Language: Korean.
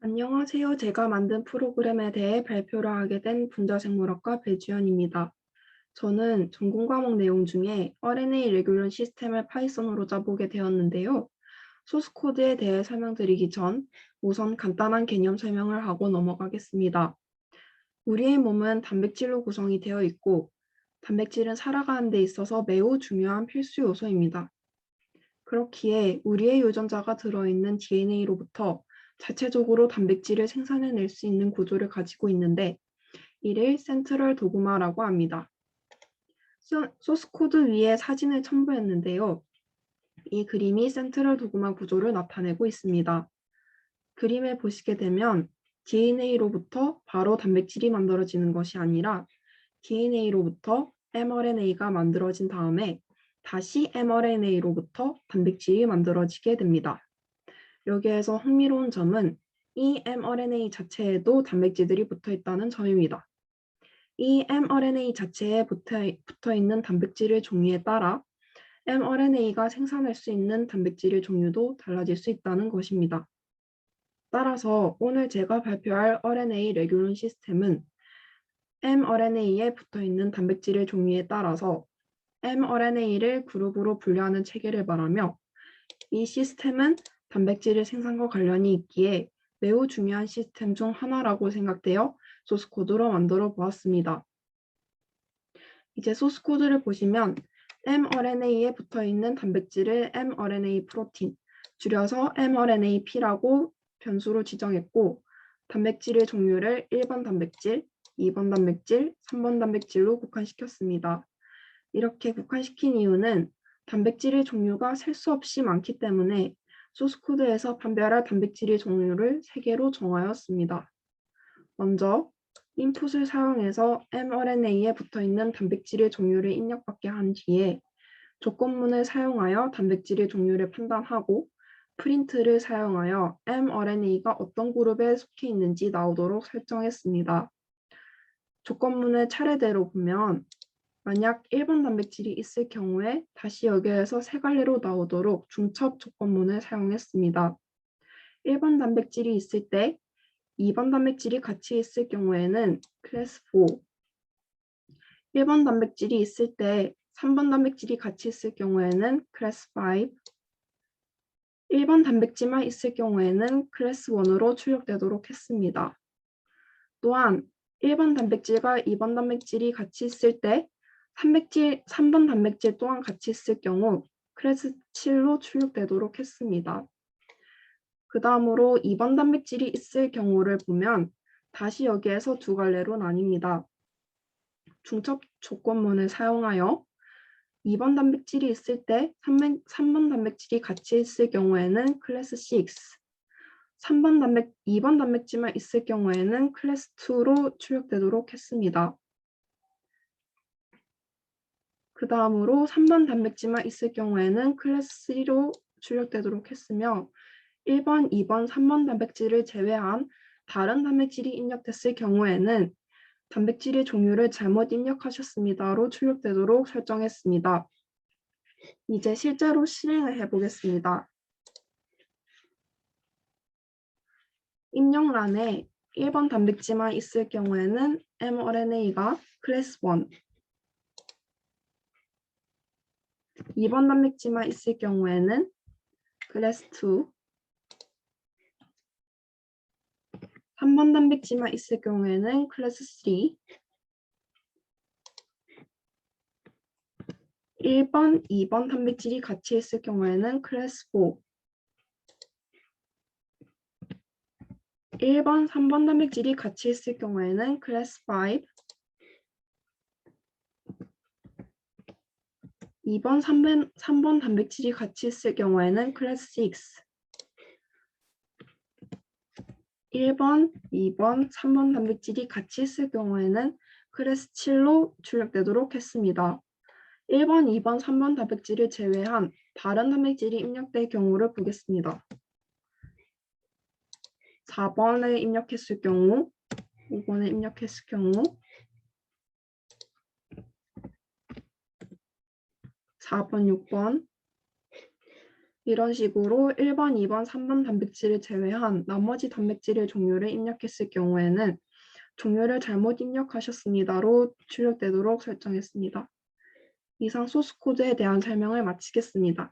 안녕하세요. 제가 만든 프로그램에 대해 발표를 하게 된 분자생물학과 배주연입니다. 저는 전공 과목 내용 중에 RNA 레귤런 시스템을 파이썬으로 짜보게 되었는데요. 소스 코드에 대해 설명드리기 전 우선 간단한 개념 설명을 하고 넘어가겠습니다. 우리의 몸은 단백질로 구성이 되어 있고 단백질은 살아가는 데 있어서 매우 중요한 필수 요소입니다. 그렇기에 우리의 유전자가 들어있는 DNA로부터 자체적으로 단백질을 생산해낼 수 있는 구조를 가지고 있는데 이를 센트럴 도그마라고 합니다. 소스 코드 위에 사진을 첨부했는데요. 이 그림이 센트럴 도그마 구조를 나타내고 있습니다. 그림을 보시게 되면 DNA로부터 바로 단백질이 만들어지는 것이 아니라 DNA로부터 mRNA가 만들어진 다음에 다시 mRNA로부터 단백질이 만들어지게 됩니다. 여기에서 흥미로운 점은 이 mRNA 자체에도 단백질들이 붙어 있다는 점입니다. 이 mRNA 자체에 붙어 있는 단백질의 종류에 따라 mRNA가 생산할 수 있는 단백질의 종류도 달라질 수 있다는 것입니다. 따라서 오늘 제가 발표할 RNA 레귤론 시스템은 mRNA에 붙어 있는 단백질의 종류에 따라서 mRNA를 그룹으로 분류하는 체계를 말하며 이 시스템은 단백질의 생산과 관련이 있기에 매우 중요한 시스템 중 하나라고 생각되어 소스 코드로 만들어 보았습니다. 이제 소스 코드를 보시면 mRNA에 붙어 있는 단백질을 mRNA 프로틴, 줄여서 mRNAP라고 변수로 지정했고 단백질의 종류를 1번 단백질, 2번 단백질, 3번 단백질로 국한시켰습니다. 이렇게 국한시킨 이유는 단백질의 종류가 셀 수 없이 많기 때문에 소스코드에서 판별할 단백질의 종류를 3개로 정하였습니다. 먼저 인풋을 사용해서 mRNA에 붙어있는 단백질의 종류를 입력받게 한 뒤에 조건문을 사용하여 단백질의 종류를 판단하고 프린트를 사용하여 mRNA가 어떤 그룹에 속해 있는지 나오도록 설정했습니다. 조건문을 차례대로 보면 만약 1번 단백질이 있을 경우에 다시 여기에서 세 갈래로 나오도록 중첩 조건문을 사용했습니다. 1번 단백질이 있을 때 2번 단백질이 같이 있을 경우에는 클래스 4, 1번 단백질이 있을 때 3번 단백질이 같이 있을 경우에는 클래스 5, 1번 단백질만 있을 경우에는 클래스 1으로 출력되도록 했습니다. 또한 1번 단백질과 2번 단백질이 같이 있을 때 3번 단백질 또한 같이 있을 경우 클래스 7로 출력되도록 했습니다. 그 다음으로 2번 단백질이 있을 경우를 보면 다시 여기에서 두 갈래로 나뉩니다. 중첩 조건문을 사용하여 2번 단백질이 있을 때 3번 단백질이 같이 있을 경우에는 클래스 6, 2번 단백질만 있을 경우에는 클래스 2로 출력되도록 했습니다. 그 다음으로 3번 단백질만 있을 경우에는 클래스 3로 출력되도록 했으며 1번, 2번, 3번 단백질을 제외한 다른 단백질이 입력됐을 경우에는 단백질의 종류를 잘못 입력하셨습니다로 출력되도록 설정했습니다. 이제 실제로 실행을 해보겠습니다. 입력란에 1번 단백질만 있을 경우에는 mRNA가 클래스 1, 2번 단백질만 있을 경우에는 클래스 2, 3번 단백질만 있을 경우에는 클래스 3, 1번, 2번 단백질이 같이 있을 경우에는 클래스 4, 1번, 3번 단백질이 같이 있을 경우에는 클래스 5, 2번, 3번 단백질이 같이 있을 경우에는 클래스 6, 1번, 2번, 3번 단백질이 같이 있을 경우에는 클래스 7로 출력되도록 했습니다. 1번, 2번, 3번 단백질을 제외한 다른 단백질이 입력될 경우를 보겠습니다. 4번에 입력했을 경우, 5번에 입력했을 경우, 4번, 6번, 이런 식으로 1번, 2번, 3번 단백질을 제외한 나머지 단백질의 종류를 입력했을 경우에는 종류를 잘못 입력하셨습니다로 출력되도록 설정했습니다. 이상 소스 코드에 대한 설명을 마치겠습니다.